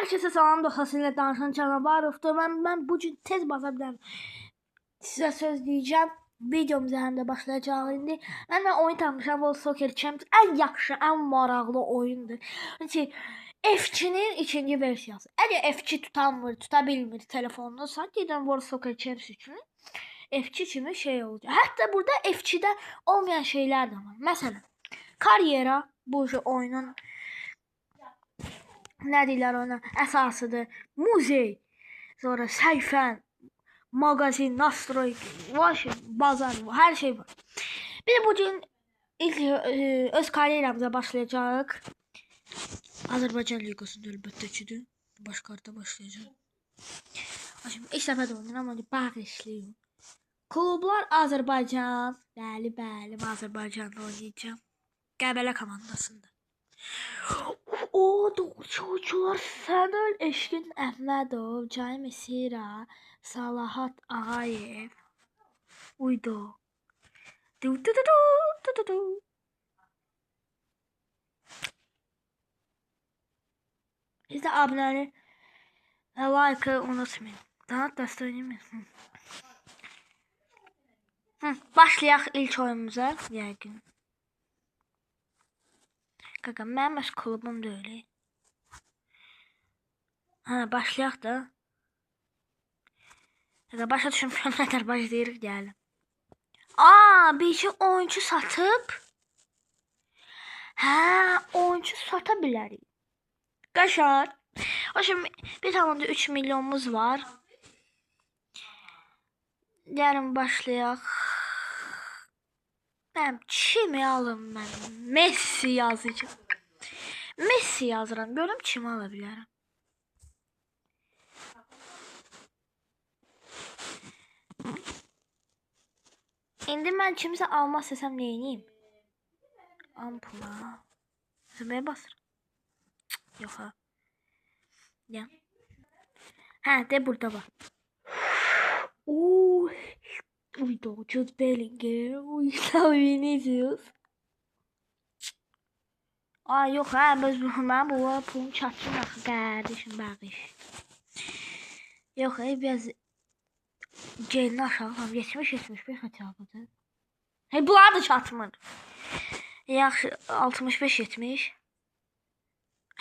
Herkese salam, sizinle danışan Canabarov'dur. Ben bugün tez baza bilərəm. Sizə söz deyəcəm. Videomuz həm də başlayacaq indi. Mən oyun tanımışam, World Soccer Champs ən yaxşı, ən maraqlı oyundur. Çünki F2'nin ikinci versiyası. Əgər F2 tuta bilmir telefonunuzsa, gedən World Soccer Champs üçün F2 kimi şey olacaq. Hətta burada F2'də olmayan şeylər də var. Məsələn, karyera bu oyunun nə deyirlər ona əsasıdır. Muzey, sonra səhifən, mağazin, nastroy, bazar, hər şey var. Bir de bugün ilk öz karyeramıza başlayacağıq. Azərbaycan liqasında əlbəttə kidir. Başqarda başlayacaq. Şimdi ilk dəfə də oynayıram, amma bağışlayın. Klublar Azərbaycan. Bəli, Azərbaycanda oynayacağım. Qəbələ komandasında. O doğuşçular Sənəl Eşkin Əhmədov, Cay Mesira, Salahat Ağayev. Uydu. Siz de abonəni like unutmayın. Daha dəstək oynayın. Başlayaq ilk oyunumuza. Yəqin. Qaqa, mənim öz klubum da öyle. Başlayaq da. Qaqa, başa düşmüşəm, nətər başlayırıq, gəlin. Bir iki oyuncu satıp. Oyuncu sata bilərik. Qaşar. Şimdi 1,3 milyonumuz var. Gəlin başlayaq. Ben kimi alım ben? Messi yazacağım. Messi yazıram. Görüm kimi ala bilərəm. İndi mən kimisə almaz desəm nə edeyim? Ampula. Zəbəyə basır. Yox ha. Ya. De burada var. Uydu, Jude Bellingham, Uydu Vinicius. Yox mən bu pulum çatmır axı qardaşım, bağış. Yox biraz gelini aşağı 70-75 hesabıdır. Bunlar da çatmır. Yaxşı 65-70.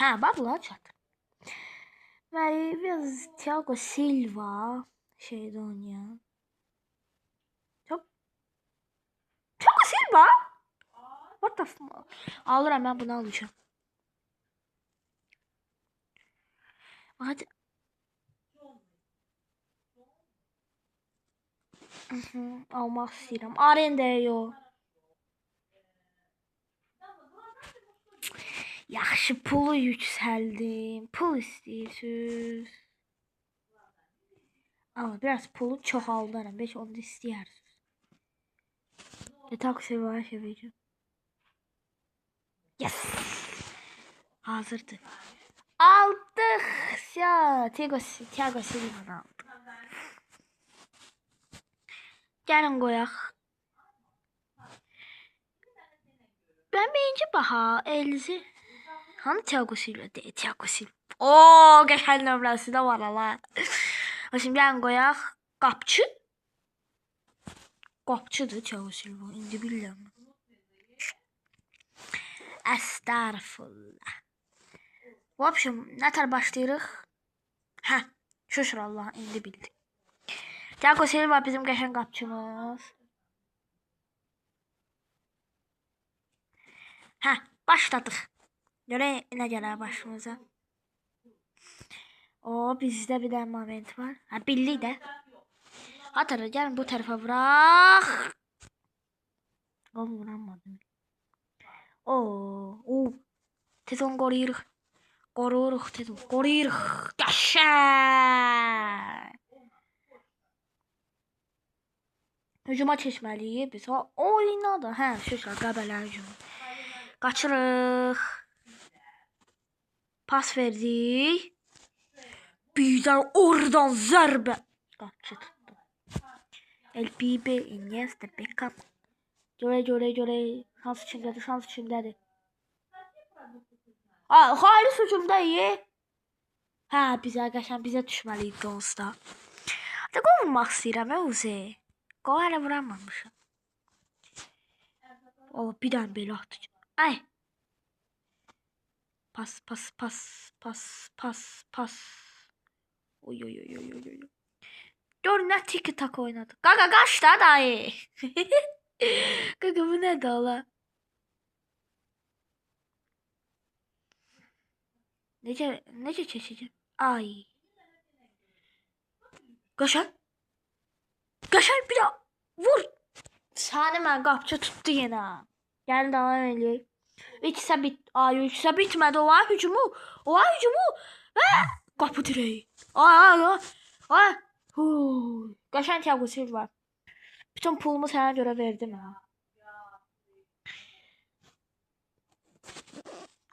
Bax bunlar çatır. Biraz Thiago Silva şeydə oynayan. Thiago Silva? What the fuck? Alıram, ben bunu alacağım. Hadi. Almaq istəyirəm. Arendaya yox. Yaxşı pulu yüksəldim. Pul istəyirsiniz. Ama biraz pulu çoxaldaram. Belki onu da istəyirsiniz. Tak sevaya çevireceğim. Yes. Hazırdır. Aldık. Ya Thiago Silva'dan aldık. Gəlin qoyaq. Ben birinci baha Elzi. Hani Thiago Silva değil, Thiago Silva. Qəşəng nömrəsi də var ala. Şimdi gəlin qoyaq. Qapçı. Qapçıdır Thiago Silva. İndi bilirəm. Estağfurullah. Bu общем, nətər başlayırıq? Şükür Allah, indi bildik. Thiago Silva bizim qəşəng qapçımız. Başladıq. Görək nə gələr başımıza. Bizdə bir də moment var. Bildik də. Hatta gəlin bu tərəfə vuraq. Vuramadım. Tez onu qoruyuruq. Qoruyuruq. Qəşəng. Hücuma keçməliyik biz. Oynadı. Şükür Qəbələ hücumu. Qaçırıq. Pas verdik. Birdən oradan zərbə. Qapçı tutdu. El Pibe, Iniesta, Beckham. Görək. Şans içindədir. Xalis hücumda iyi. Hə, bizə qəşəng bizə düşməli idi onsuz da. Da qol vurmaq istəyirəm Uzi. Qol hələ vuramamışam. O bir dənə belə atdı. Ay. Pas pas pas pas pas pas. Oy oy oy oy oy. Gör nə tiki tak oynadı. Qaqa qaç da dayı. Qaqa bu nədir ola? Necə keçəcəm? Ay. Qaşan. Qaşan bir daha vur. Səni mən qapçı tutdu yenə. Gəlin davam eləyək. İkisi bit. Ay, ikisi bitmədi. Ola hücumu. Ola hücumu. Qapı direği. Ay. Ay. Qaşan Thiago Silva. Bütün pulumu sənə görə verdim ha.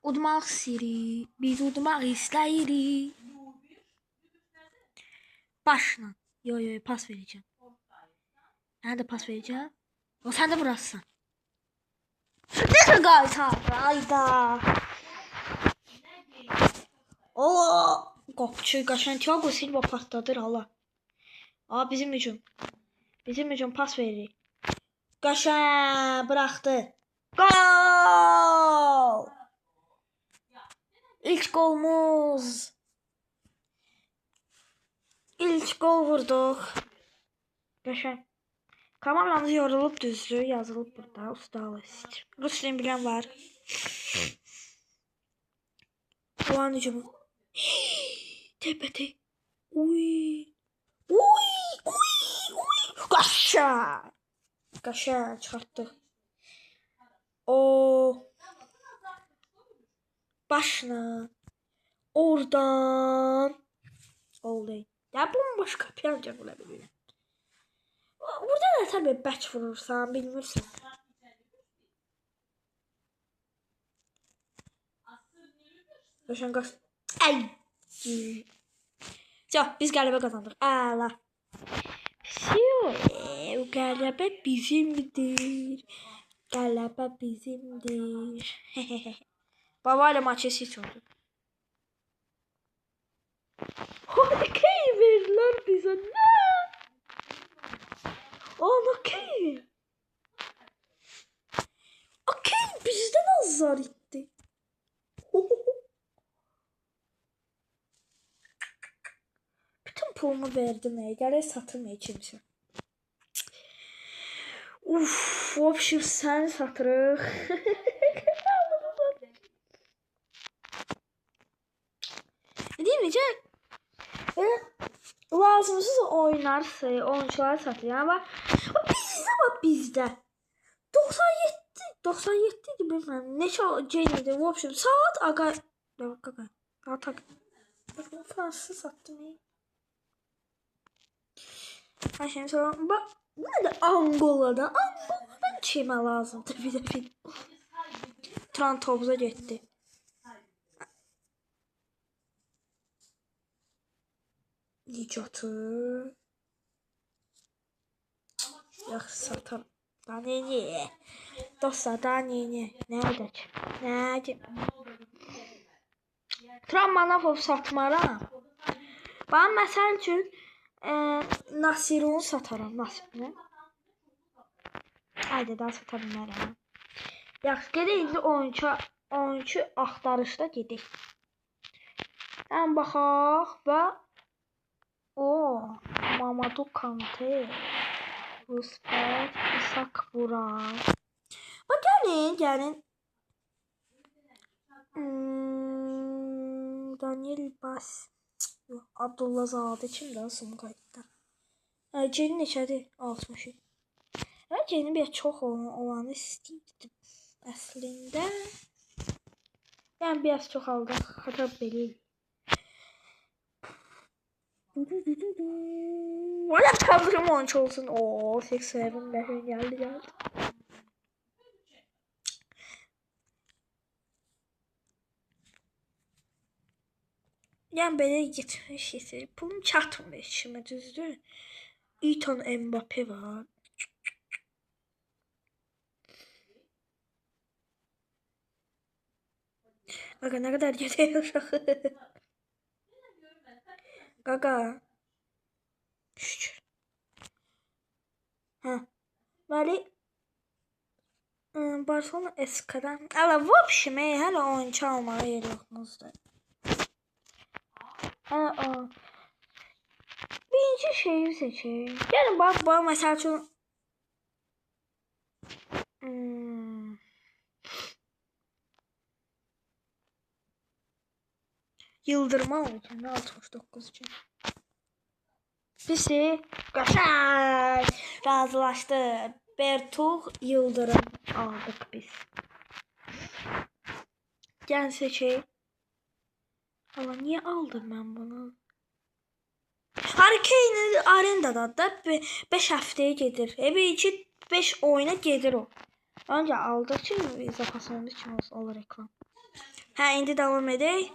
Udmaq istəyirik. Biz udmaq istəyirik. Başla. Yo pas verəcəm. Mən də pas verəcəm. O sən də burasısan. Necə qaytardı? Ayda. Qapçı qaşan Thiago Silva patladır hala. Bizim hücum. Bizim hücum pas veririk. Qaşan bıraxdı. Gol! İlk golumuz. İlk gol vurduq. Qaşan. Kameramız yorulub düzdür, yazılıb burada. Ustalı istir. Ruslan bilən var. Ulan hücumu. Tepete. Uy. Qaşa. Qaşa çıxartdıq. Başla. Oradan. Oldu. Ya bomboş kapıya ancaq vura bilirəm. Burada da tabii bək vurursan, bilmirsən. Qaşan qaç. Ay. Biz qələbə qazandıq. Əla. Qələbə bizimdir. Qələbə bizimdir. Baba ilə maçı hiç oldu. Okey verirlər bizə. Nə? Okey. Okey bizdən azar etdi. Bütün pulumu verdim. Gələk satırım kimsə. В общем, səni satırıq. Deyəcək. Lazımsız oyunçular satılır ama bizdə 97 idi bilmem neçə Jenny'di. В общем, saat aga atak. Fransız sattım. Şimdi sonra bak nerede Angola'dan kimə lazımdır bir də Tran topuza getdi. Nicatı. Yaxşı satam. Da ne? Dostlar da ne? Nə edək? Tran Manafov satmaram. Bana məsəl üçün Nasirunu sataram. Nasirini. Haydi daha sata bilmərəm. Yaxşı gedək indi oyuncu axtarışda gedək. Ən baxaq və Mamadou Kanté, Rusbek, İshak Burak. Gəlin. Daniel Bas. Abdullah Zadə kimdir? Sumqayıtda. Ceni neçədir? 60. Mən Ceni bir çox olanı istəyirdim. Əslində. Yəni biraz çox aldıq. Xəta belə. Valla kaldırım oyuncu olsun. 87 Mehrin geldi. Yani böyle getirmiş. Bunu çatmıyor içime düzdür. Ethan Mbappe var. Bakın ne kadar gidiyor uşağı. Qaqa. Şükür. Hə. Bəli. Barcelona SK-dan. Hələ в общем, hələ oyunçu almağa yer yoxmuzdur. Birinci şeyi seçeyim. Yəni bax, məsəl üçün Yıldırım alacağım 69 üçün. Pisi qaşay razılaşdı. Bertuğ Yıldırım aldık biz. Gel seçeyim. Ama niye aldım ben bunu? Hurricane arendada da 5 haftaya gelir. Bir 2-5 oyuna gelir o. Önce aldık için izafası için olur reklam. Ha indi devam edək.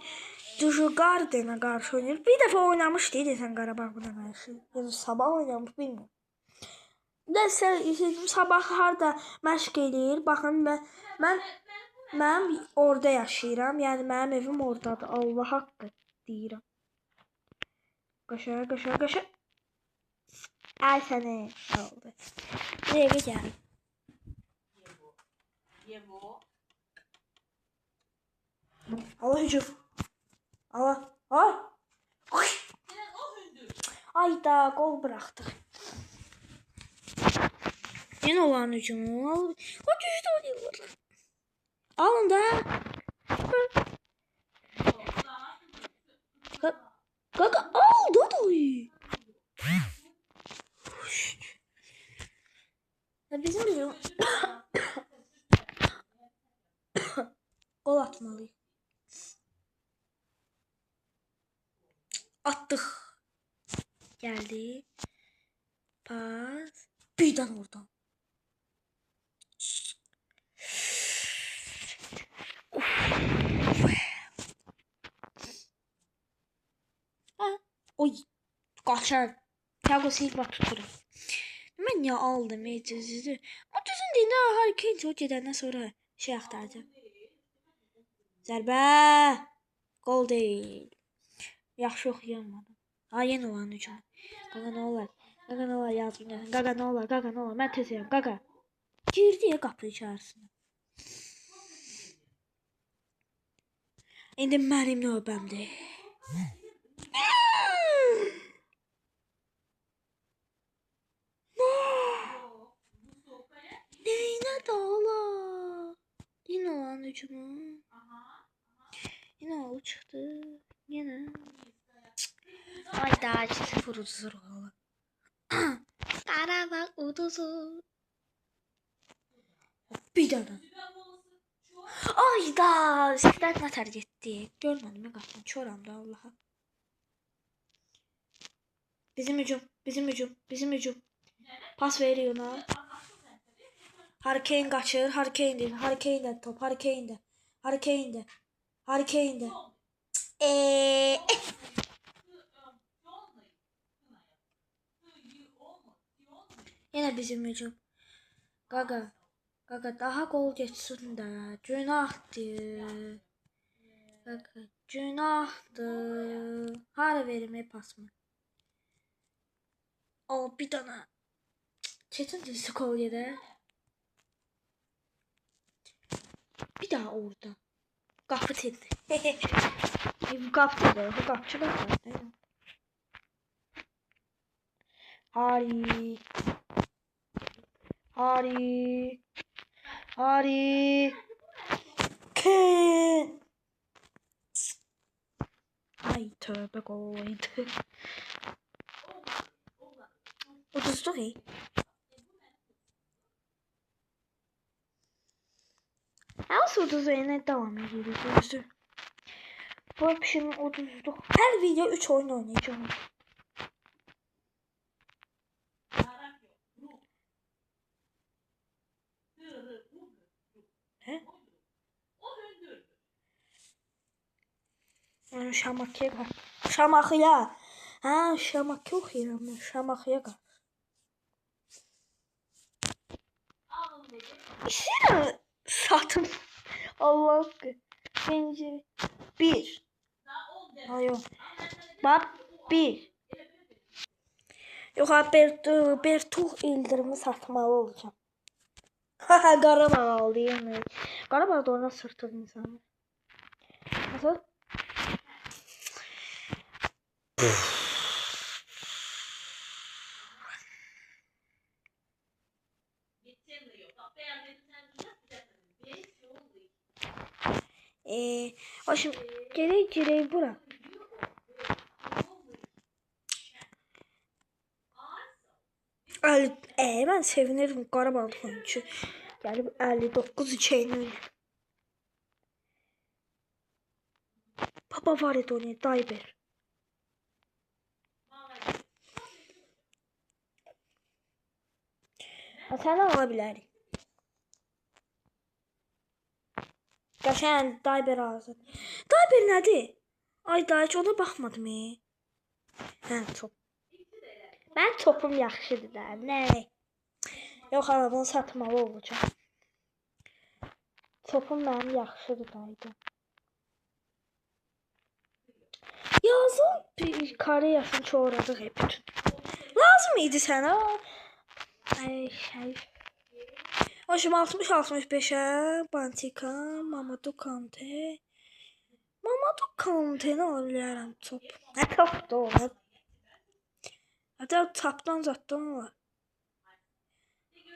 Dujugardena qarşı oynayır. Bir dəfə oynamışdı desən Qarabağ buna qarşı. Yəni sabah oynamış bilmirəm. Nəsə sabah harda məşq eləyir. Baxın mən orada yaşayıram. Yəni mənim evim ordadır. Allah haqqı deyirəm. Qaşa. Ay səni oldu. Nereye gəl? Allah hücum. Allah. Ayda gol bıraktık. Yine olan hücumu. O düştü oynuyorlar. Alın da. Kaka aldı da. Bizim gol atmalıyız. Attık. Geldi. Pas. Birden oradan. Oy. Kaçar. Thiago Silva tuturum. Ben ya aldım meczuzu. O düzün daha hareket o gedəndən sonra şey axtaracağım. Zərbə. Gol değil. Yaxşı oxuyamadım. Yenə olan hücum. Qaqa nə olar? Qaqa nə olar yazdım. Qaqa nə olar? Qaqa nə olar? Mən tezəyəm. Qaqa. Girdi ya qapı içərisinə. İndi mənim növbəmdir. Neyinə dağla? Yine olan hücumu. Yine o çıktı. Yine. Ay daha 2-0 uduzur oğlum. Qarabağ uduzur. Bir tane. Ay da sizden neler gitti. Görmedim ya kaptan. Çoramda Allah'a. Bizim hücum. Pas veriyor ona. Hurricane kaçır. Hurricane'de top. Hurricane'de. Yine bizim hücum. Gaga daha gol geçsin de. Günahtır. Gaga günahtır. Hara verime pas mı? O bir tane. Çetin dizisi gol yedi. Bir daha orada. Kapı tildi. Bu kapı da. Bu kapçı da. Hari. Ken. Ay tövbe koydu. 30 iyi. Nasıl 30 yine devam ediyoruz. Bu option 30. Her video 3 oyun oynayacağım. Şamakya var. Şamakya. Ha şamakya okuyuram ben. Şamakya var. İşte satım. Allah hakkı. Birinci. Bir. Hayır. Bak. 1. Yox, Bertuğ İldirimi satmalı olacağım. Haha, Qarabağ aldı yenə. Qarabağ da ona sırtır insanı. Nasıl? O şimdi gerek bura. Ben sevinirim Qarabağ oyuncu. Gəlib 59 içəyini oynayır. Papa var idi oynayır, Dayber. Səni ala bilərik. Qəşən Dayber alsın. Dayber nədir? Ay da heç ona baxmadım. Hə, top. Mən topum yaxşıdır da. Nə? Yox, ana bunu satmalı olacağam. Topum mənim yaxşıdır da. Yazın bir kare yaşın çoğradıq hep bütün. Lazım idi sənə. Ay şey. O şimdi 60-65'e Bantika, Mamadou Kanté. Mamadou Kanté'ni alıyorum top. Ne topdu o? Hatta tapdan zatdan var.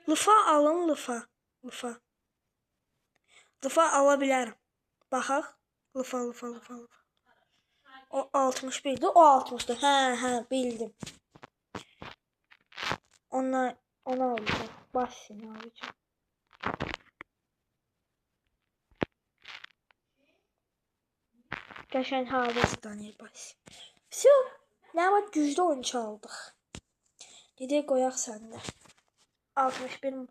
Lıfa alın lıfa. Lıfa alabilirim. Baxaq. Lıfa. O 61'di, o 60'dı. Hə, bildim. Onu alacağım. Başını alacağım. Qəşəng havası Daniel Baş. Все. Nə var, güclü oyuncu aldıq. Gedək qoyaq səndə. 61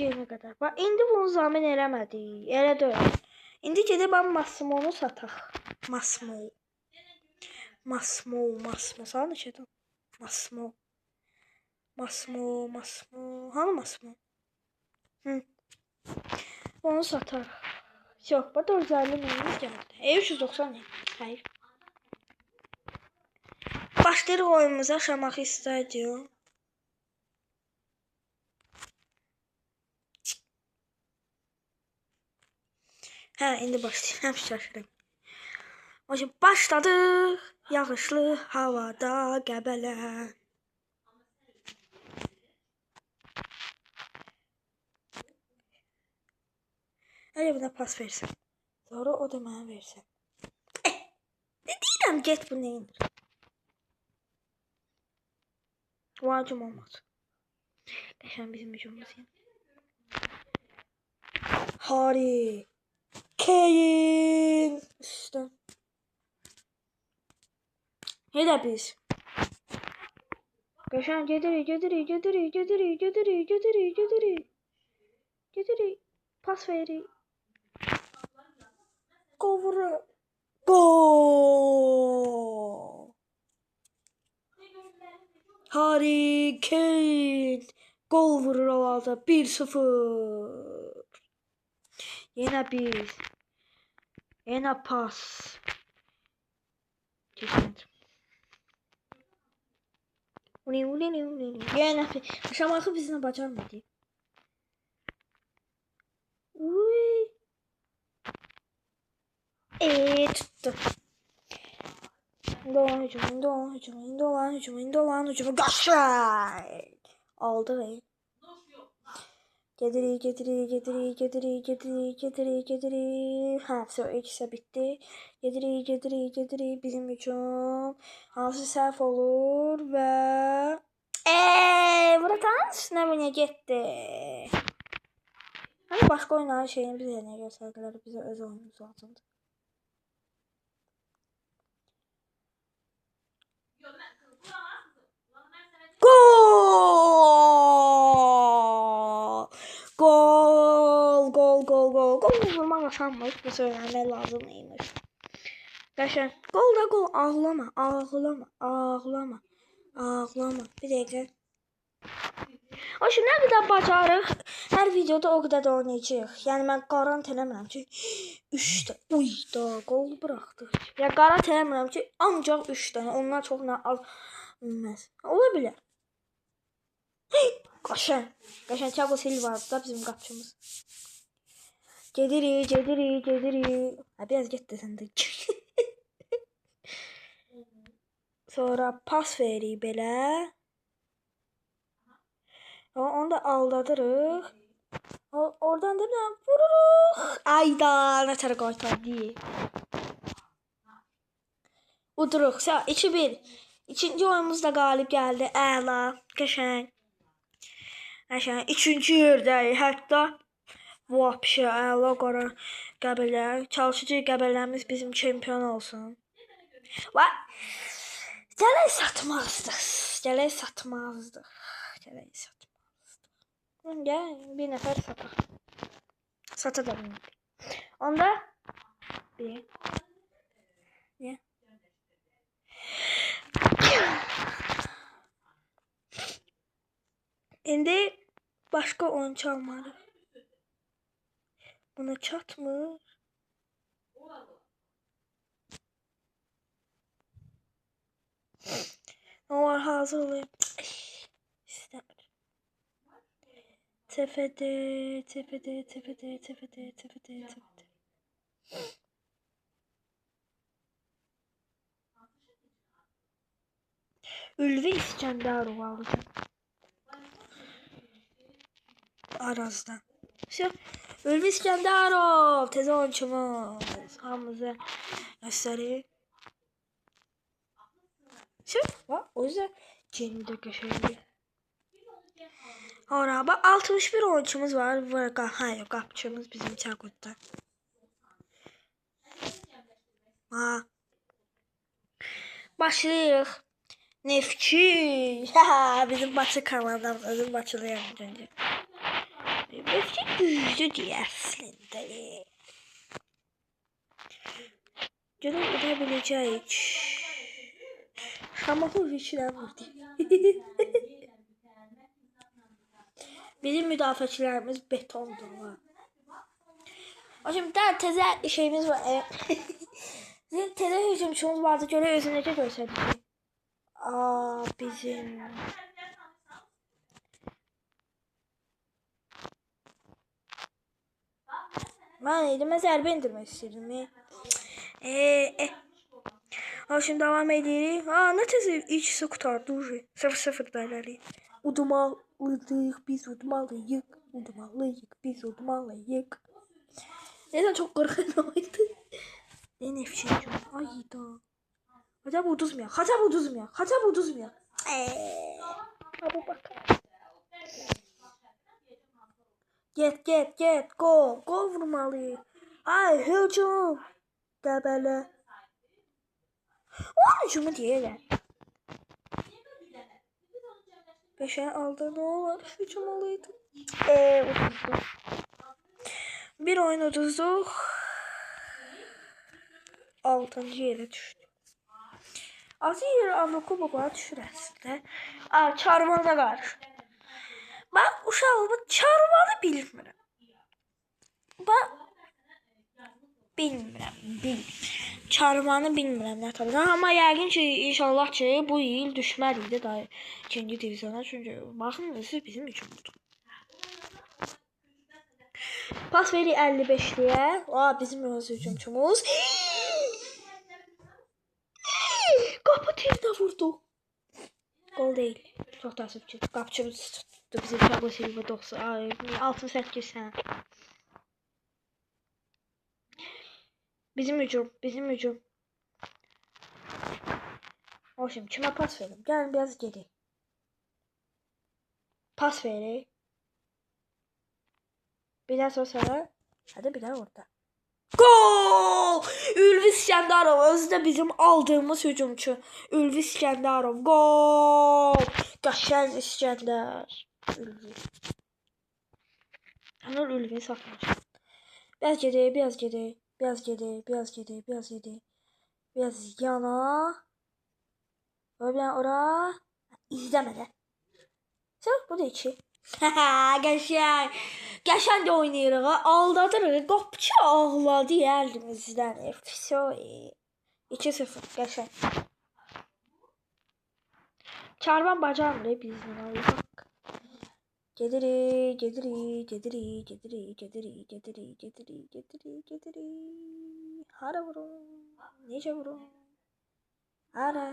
yerine qədər. Bax, indi bunu zamin eləmədi. Elə deyil. İndi gedib ben Massimo'nu sataq. Massimo. Sana neçədir? Massimo. Hanı Massimo? Onu satar. Yok, bu 450 minimiz geldi. 390 ne? Hayır. Başlayırıq oyunumuza Şamaxı Stadium. Hə, indi başlayıram, şaşırım. Şimdi başladıq. Yağışlı havada Qəbələ. Hələ buna pas versin. Sonra o da mənə versin. Ne deyirəm, get bu neyindir? Vacım olmaz. Qəşən bizim hücumumuz yəni. Harry Kane işte. Ne de biz? Qəşən gedirik. Pas verir. Gol vurur. Gol. Harry Kane gol vurur o halda 1-0. Yine biz. Yine pas. Yine Şamaxı bizimle bacarmadı. Uy. Tuttu. İndolan hücumu. Gaşay. Aldı ve. Gediri. Ha, ikisi bitti. Gediri. Bizim hücum. Hansı səhv olur ve buradan üstüne bine gitti. Hani başka oyunların şeyini bize ne gösterdiler, bize öz oyunumuz lazımdı. Gol vurmaq aşanmış, bu söyləmək lazım neymiş. Qəşən, gol, ağlama. Bir dəqiqə. O şimdi ne kadar bacarıq, hər videoda o qədər də oynayacağıq. Yəni mən qarant eləmirəm ki, 3 də, uy da, qol buraxdıq. Ya qarant eləmirəm ki, ancaq 3 dənə, ondan çox nə az bilməz. Ola bilər. Qaşən Thiago Silva da bizim qapçımız. Gedirik. Ha, biraz get də sən də. Sonra pas veririk belə. Onu da aldadırıq. Oradan da ne vururuq. Ayda, nə tərə qaytardı. Uduruq. 2-1. İkinci oyunumuzda qalib gəldi. Əla, qəşəng. Üçüncü yerdəyik. Hətta vapşə əla qara Qəbələ. Çalışıcı Qəbələrimiz bizim çempion olsun. Və gələk satmazdıq. Gel bir nefer satar. Sata da bilmiyorum. Onda bir. Ne? Şimdi başka oyun çalmalı. Buna çatmır. O var hazır olayım. İstemiyorum. Tepede. Ülvi İskenderov alacağım. Araz'dan. Ülvi İskenderov. Teze oyuncumuz. Hamıza göstereyim. Bak o yüzden Jenny de geçerli. Sonra bak 61 oyuncumuz var. Hayır kapçımız bizim Çakut'ta. Ha. Başlayırıq. Neftçi. Bizim Bakı komandamızın Bakılıyam önce. Neftçi güclü əslində. Görün gidebileceğiz. Şamahoviç'den vurdu. Bizim müdafiəçilərimiz betondur. O şimdi daha teze şeyimiz var. Bizim teze hücumçumuz vardı. Göre özündeki gösterdi. Bizim. Ben elime zərbe indirmək istedim. O şimdi devam edirik. Ne teze ikisi kurtardı. 0-0 da ilerleyin. Biz udmalıyıq. Neden çok korkunç oydu? Ne nefşeyeceğim. Ayda. Acaba uduzmuyor. Abi bak. Get. Gol vurmalı. Ay hücum. Qəbələ. O hücumu deyirlər. 5'e aldı ne olur? Hücum olaydı. Uduzdu. Bir oyun uduzduq. 6-cı yerə düşdü. 6 yerə Avrokuboklara düşür əslində. Çarmana qarşı. Ben uşağımı çarmanı bilmirəm. Çarmanı bilmirəm nə tabii. Amma yəqin ki inşallah ki bu il düşməliydi da 2-ci divizyona. Çünki baxın özü bizim üçün budur. Pas veri 55'liyə. Bizim öz hücumçumuz. Qapı tirdə vurdu. Gol değil. Çok təəssüf ki qapçımız tutdu bizim Thiago Silva 68 sənə. Bizim hücum. O şimdi kime pas verelim? Gelin biraz geri. Pas vereyim. Bir daha sonra. Hadi bir daha orada. Gol! Ülvi İskenderov özü de bizim aldığımız hücumçu. Ülvi İskenderov. Gol! Qəşəng İskender. Ülvi. Hemen Ülvi'yi satmayacağım. Biraz geri. Biraz yana. Öyle ora. İzlemedi. Bu da 2. Qəşəng. Qəşəng də oynayırıq. Aldadırıq. Qapçı ağladı əlimizdən. Все. 2-0 qəşəng. Karvan bacarmır bizlə Allah. Gedirik. Hara vurun. Necə vurun? Hara.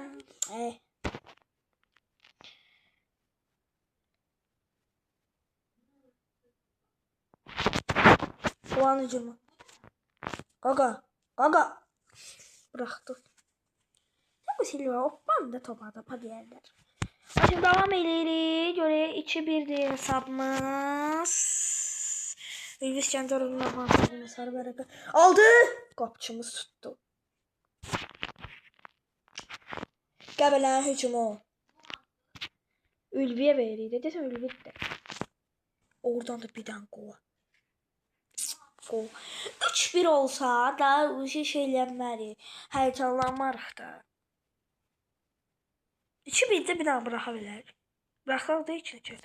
Ulan hücumu. Gaga. Bıraxdıq. Bu Silva hoppan da topa deyərlər. Şimdi devam edirik. Görək 2-1'dir hesabımız. Ülvis Cəndarovun avantajını sarı bərəkə. Aldı! Qapçımız tutdu. Qəbələnin hücumu. Ülviyə veririk. Desəm Ülvidə. Oradan da bir dənə qol. 3-1 olsa da şey elənmərik. Həyəcanlanmarıq da. 2-1'də bir daha bıraxa bilər. Bıraxaq da 2-2.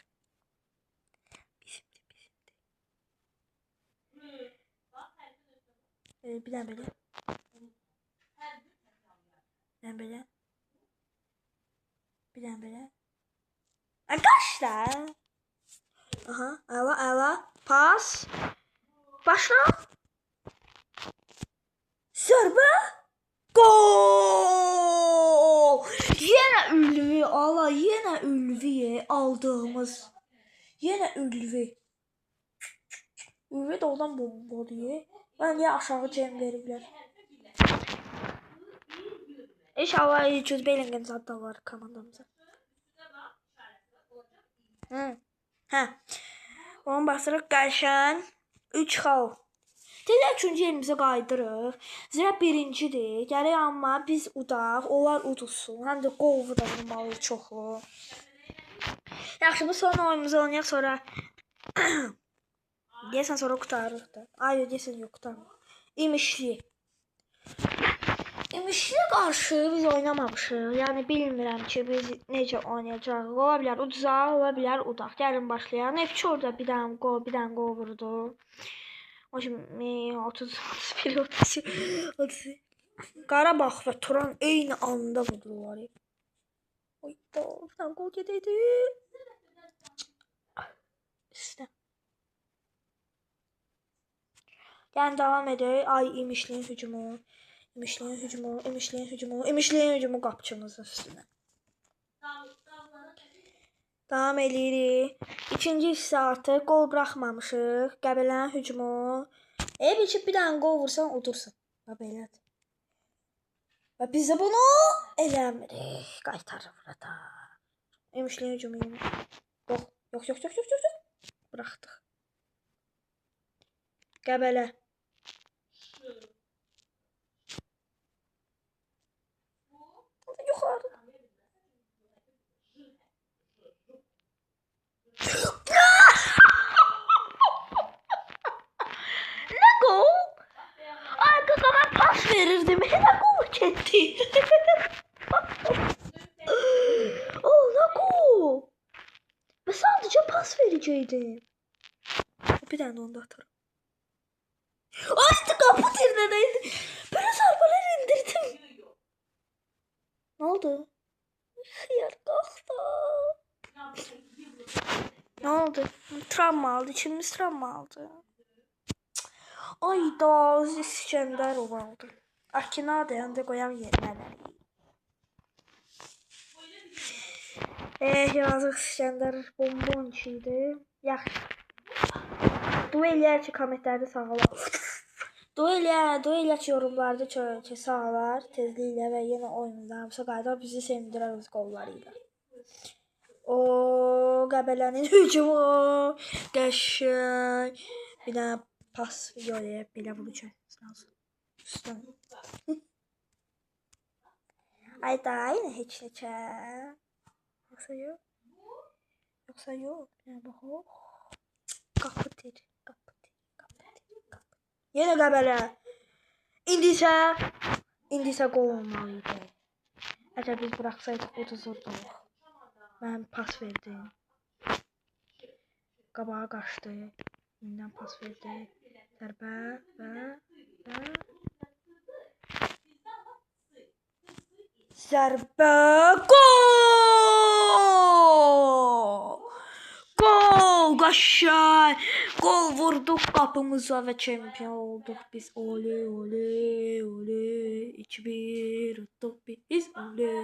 Bir dənə belə. Bir dənə belə. Qaç da. Aha, əla. Pas. Başla. Zərbə. Gol! Yenə Ülvi yenə Ülviyə aldığımız. Yenə Ülvi. Ülvi də oradan bombalıyı. Mən ya aşağı cem veriblər. İnşallah Jude Bellingham zaten var komandamıza. Onu basırıq qəşən. 3 xal. Deyək 3-cü yerimizə qaydırıq. Zira birincidir. Gərək amma biz udaq, onlar udulsun. Həm də qol vurmalı çoxlu. Yaxşı, bu son oyunumuzu oynayaq sonra. Deyəsən sonra qutarırıq da. Ay, deyəsən yox, qutarmıq. İmişli qarşı biz oynamamışıq. Yəni bilmirəm ki, biz necə oynayacağıq. Ola bilər uduzaq, ola bilər udaq. Gəlin başlayaq. Neftçi orada bir dənə qol vurdu. O kimi 30. Qarabağ və Turan eyni anda vurdular. Oy da, bir dənə qol gedəydi. İşte. Yəni davam edək. Ay İmişliyin hücumu. İmişliyin hücumu qapçımızın üstünə. Davam edirik. İkinci hissə artıq qol buraxmamışıq. Qəbələnin hücumu. Bir dənə qol vursan udursan. Belədir. Və biz də bunu eləmirik. Qaytarır burada. İmişliyin hücumu. Yox. Bıraxdıq. Qəbələ. Yuxarı. Ne gol? Arkada ben pas verirdim. Ne gol çekti? Ne gol? Ben sadece pas vereceğim. Bir tane onu da atarım. Açtı kapı tirnedeydi. Böyle sarpalar indirdim. Ne oldu? Hıyar kalktı. Ne oldu? Travma aldı. İçimiz travma aldı. Ay da İskənderov aldı. Akinada yanında qoyam yerləri. Yazıq İskəndər bombonçiydi. Yaxşı. Duel eləyər ki, kommentlərdə sağlar. Duel eləyər ki, yorumlarda ki, sağlar tezliklə və yenə oyunda hamısı qaydar bizi sevindirər öz qollarıyla. O Qəbələnin hücumu qəşəng. Bir dənə pas yoya belə vuracaq. Üstən. Ay da yenə heç neçə. Yoxsa yox. Yəni baxaq. Qapı tir. Yenə Qəbələ. İndi isə qol olmalıydı. Əgər biz buraxsaydıq uduzurduq. Mən pas verdim. qabağa qaçdı. Yenidən pas verdi. Zərbə və zərbə gol! Gol! Qaşay! Gol vurduq qapımıza və çempion olduq biz. Oley, oley, oley. 2-1 tutduq biz. Oley.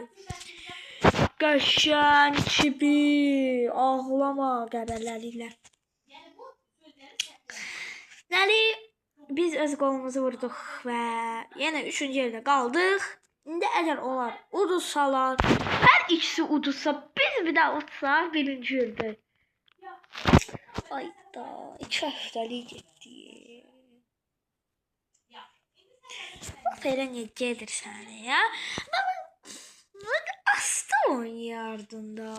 Qaşay 2-1. Ağlama qəbərlərilər. Nəli biz öz qolumuzu vurduq və yenə 3-cü yerdə qaldıq. İndi əgər onlar uduzsalar, hər ikisi uduzsa, biz bir daha utsaq 1-ci yerdə. Ayda 2 həftəlik getdi. Bax elə nə gedirsən ya? Asta oynayardın da.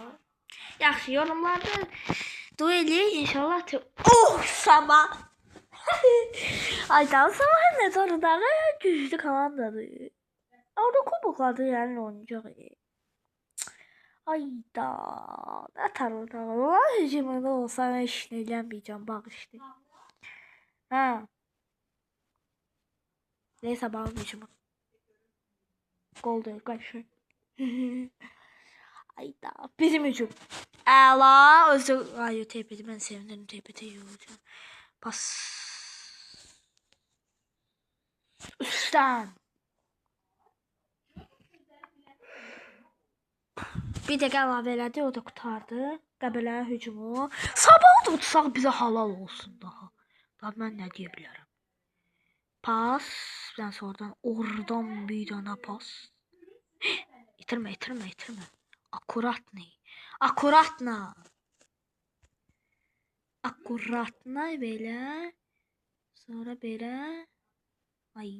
Yaxşı, yorumlarda dueli inşallah sama. Ayda sama nə doğrudan güclü komandadır. Orada kuboklarda yəni oynayacaq. Ayda nə taraftar var? Hücumda olsa mən işini eləməyəcəm, bağışlayın. Hə. Neyse bağlı hücumu. Gol değil, qaçır. Ayda bizim hücum. Əla özü ay TP'di mən sevindim TP'de olacaq. Pas. Üstten. Bir dəqiqə əlavə elədi, o da qutardı. Qəbələ hücumu. Sabah da utsaq bizə halal olsun daha. Daha mən nə deyə bilərəm. Pas. Ben sonradan oradan bir dana pas. İtirmə. Akkuratna belə. Sonra belə. Ay.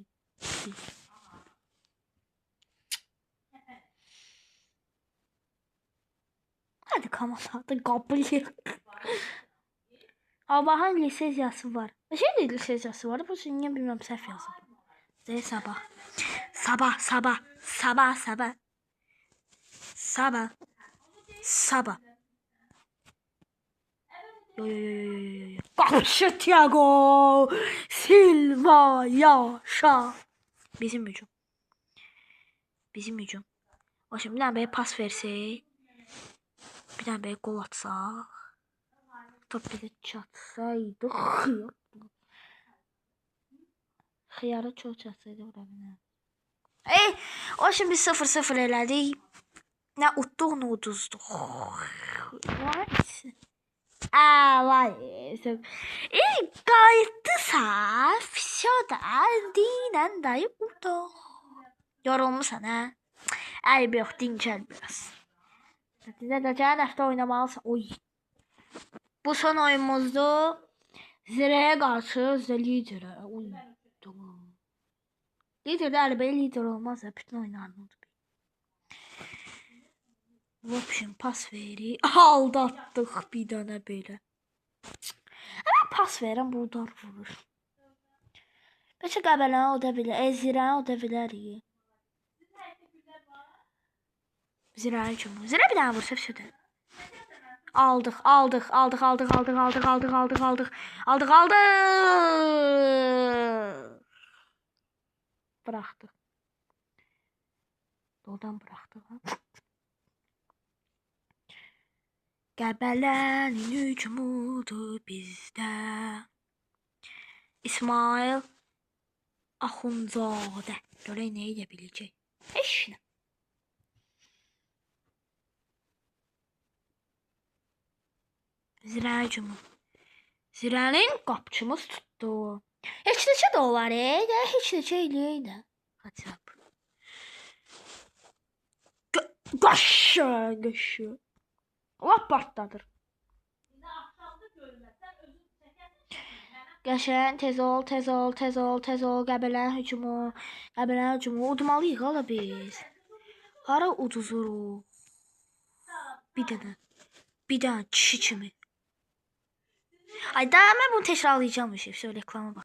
Hadi kamerada kapıyı. Allah'ın lisensiyası var. Şey de lisensiyası var. Bu niye bilmem səhv yazıb. De sabah. Sabah. Yo. Kapışı Thiago Silva yaşa. Bizim hücum. O şimdi bir tane böyle pas versek. Bir tane böyle gol atsak. Top bir de çatsaydı. Xiyarı çok çatsaydı vurabilir. O şimdi 0-0 elədik. Nə utduq, nə uduzduq. Vay. Qayıtdısa, fisioda dinən dayı udduq. Yorulmusan hə? Ayıb yox, dincəl biraz. Gələn həftə oynamalısın. Oy. Bu son oyunumuzdur. Zirəyə qarşı liderə. Oy. Liderdə əlbəttə lider olmaz ya. Bütün oyunlarını udub. Vopşin pas verir. Aldatdıq bir dənə belə. Mən pas verirəm, bu udar vurur. Bəlkə Qəbələni uda bilər. Zirəni uda bilərik. Zirəni kimi. Zirə bir dənə vursa fisioda. Aldıq. Bıraxdıq. Doğrudan bıraxdıq. Qəbələnin hücumudur bizdə. İsmail Axundzadə. Görək nə edə biləcək. Heç nə. Zirə hücumu. Zirənin qapçımız tutdu. Heç neçə də olar, heç neçə eləyək də. Hacab. Qaşı. Lap partladır. Qəşən tez ol. Qəbələnin hücumu. Udmalıyıq hala biz. Hara uduzuruq? Bir dənə kişi kimi. Ay daha mən bunu təkrarlayacağım bir şey. Reklama bax.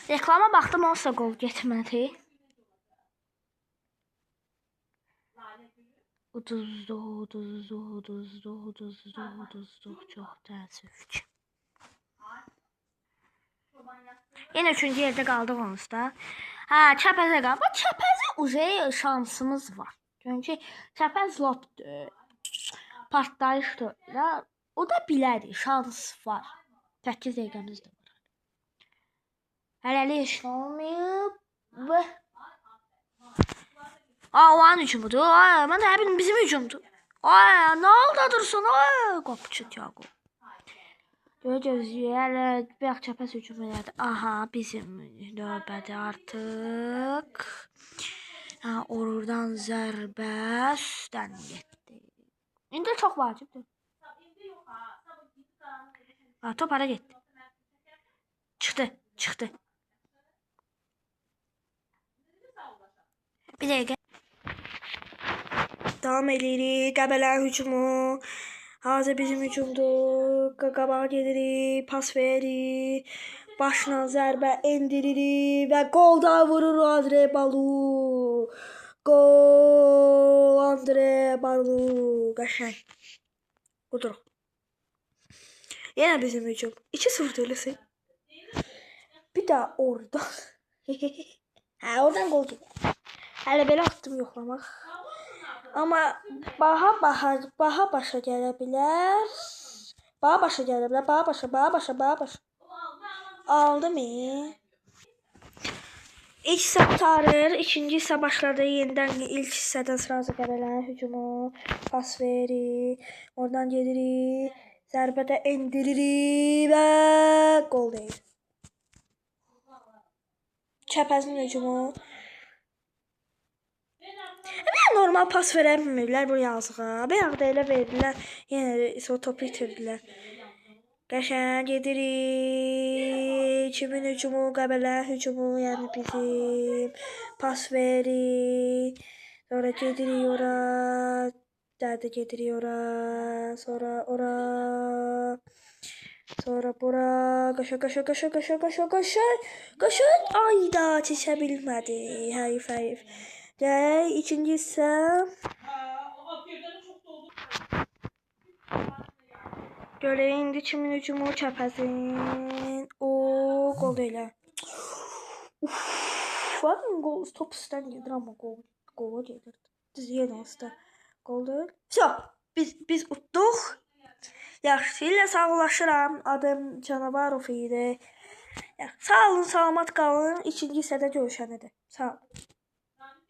Reklama baxdım, olsa qol getmədi. Uduzduq. Çox təəssüf ki. Yine 3-cü yerdə qaldıq onsuz da. Hə, Çəpəzə qaldı. Çəpəzə uzay şansımız var. Çünki Çəpəz lopdur. Partlayışdır. Da, o da bilərik, şans var. 8 dəqiqəmiz də var. Hələlik heç nə olmayıb. O an hücumudur. Mən də bilmirəm bizim hücumdur. Nə oldu dursun? Qopçu Tiago. Gözləyək. Bir Çəpəz hücum elədi. Aha, bizim növbədir artıq. Oradan zərbə üstdən getdi. İndi çox vacibdir. Top hara getdi? Çıxdı. Bir dəqiqə. Davam edirik. Qəbələ hücumu. Hazır bizim hücumdur. Qabağa gedirik. Pas veririk. Başla zərbə endiririk. Və qol da vurur Andre Balu. Gol Andre Balu. Qəşəng. Budur. Yenə bizim hücum. 2-0 eləsin. Bir də oradan. Oradan qol gedir. Hələ belə attım yoxlamaq. Amma baha başa gələ bilər. Baha başa. Aldı mı? İlk hissə qurtarır. İkinci hissə başladı. Yenidən ilk hissədən sırası Qəbələnin hücumu. Pas verir. Oradan gedirik. Zərbədə endiririk və qol deyil. Çəpəzin hücumu. Normal pas verə bilmirlər bu yazığa. Bir da elə verdilər. Yenə topu itirdilər. Qəşəng gedirik. Kimin hücumu? Qəbələ hücumu, yəni bizim. Pas veririk. Sonra gedirik ora. Dədə gedirik ora. Sonra ora. Sonra bura. Qaşın. Ayda çəkə bilmədi. Həyif. Gəl, ikinci hissə. Görək indi kimin hücumu? Çəpəzin. Qol elə. Qol top üstdən gedir, amma qola gedir. Düz yenə üstə. Qol deyil. Biz utduq. Yaxşı, ilə sağlaşıram. Adım Canavarov idi. Sağ olun, salamat qalın. İkinci hissədə görüşənədir. Sağ olun.